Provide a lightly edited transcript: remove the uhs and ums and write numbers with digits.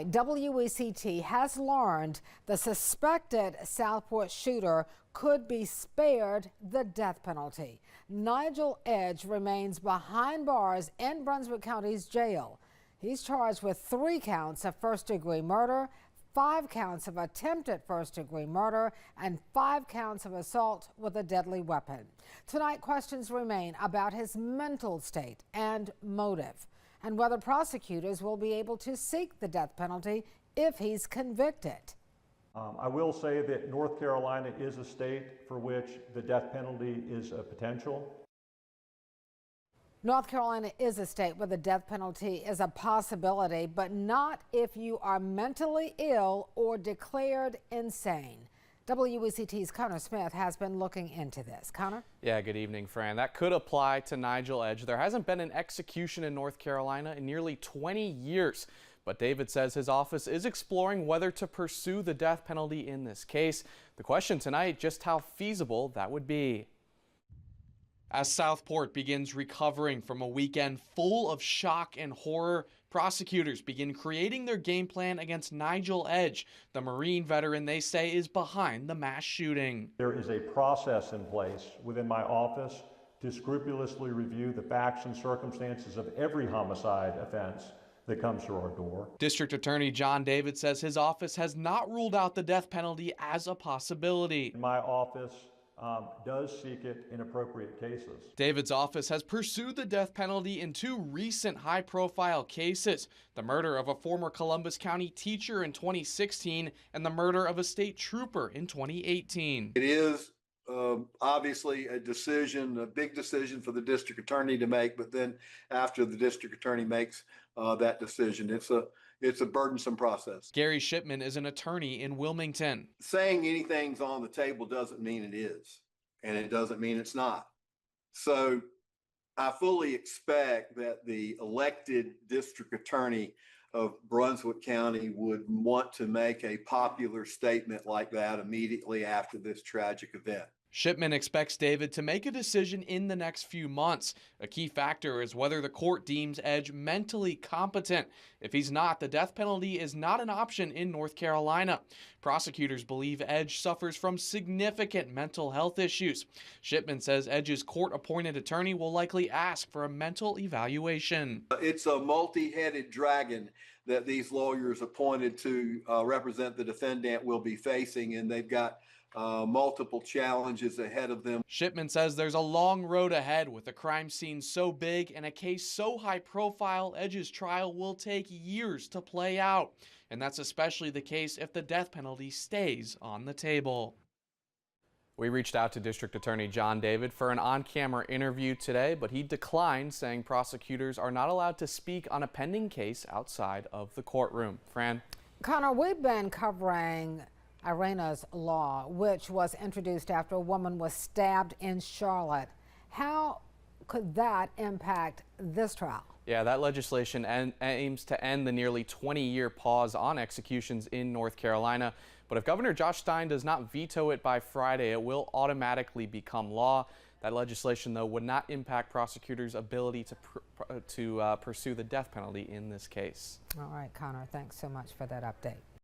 WECT has learned the suspected Southport shooter could be spared the death penalty. Nigel Edge remains behind bars in Brunswick County's jail. He's charged with 3 counts of first-degree murder, 5 counts of attempted first-degree murder, and 5 counts of assault with a deadly weapon. Tonight, questions remain about his mental state and motive, and whether prosecutors will be able to seek the death penalty if he's convicted. I will say that North Carolina is a state for which the death penalty is a potential. North Carolina is a state where the death penalty is a possibility, but not if you are mentally ill or declared insane. WECT's Connor Smith has been looking into this. Connor? Yeah, good evening, Fran. That could apply to Nigel Edge. There hasn't been an execution in North Carolina in nearly 20 years. But David says his office is exploring whether to pursue the death penalty in this case. The question tonight, just how feasible that would be. As Southport begins recovering from a weekend full of shock and horror, prosecutors begin creating their game plan against Nigel Edge, the Marine veteran they say is behind the mass shooting. There is a process in place within my office to scrupulously review the facts and circumstances of every homicide offense that comes through our door. District Attorney John David says his office has not ruled out the death penalty as a possibility. My office does seek it in appropriate cases. David's office has pursued the death penalty in 2 recent high-profile cases, the murder of a former Columbus County teacher in 2016 and the murder of a state trooper in 2018. It is obviously a decision, a big decision for the district attorney to make, but then after the district attorney makes that decision, it's a burdensome process. Gary Shipman is an attorney in Wilmington. Saying anything's on the table doesn't mean it is, and it doesn't mean it's not. So I fully expect that the elected district attorney of Brunswick County would want to make a popular statement like that immediately after this tragic event. Shipman expects David to make a decision in the next few months. A key factor is whether the court deems Edge mentally competent. If he's not, the death penalty is not an option in North Carolina. Prosecutors believe Edge suffers from significant mental health issues. Shipman says Edge's court-appointed attorney will likely ask for a mental evaluation. It's a multi-headed dragon that these lawyers appointed to represent the defendant will be facing, and they've got multiple challenges ahead of them. Shipman says there's a long road ahead with a crime scene so big and a case so high profile, Edge's trial will take years to play out. And that's especially the case if the death penalty stays on the table. We reached out to District Attorney John David for an on-camera interview today, but he declined, saying prosecutors are not allowed to speak on a pending case outside of the courtroom. Fran? Connor, we've been covering Irena's Law, which was introduced after a woman was stabbed in Charlotte. How could that impact this trial? Yeah, that legislation aims to end the nearly 20-year pause on executions in North Carolina. But if Governor Josh Stein does not veto it by Friday, it will automatically become law. That legislation, though, would not impact prosecutors' ability to pursue the death penalty in this case. All right, Connor, thanks so much for that update.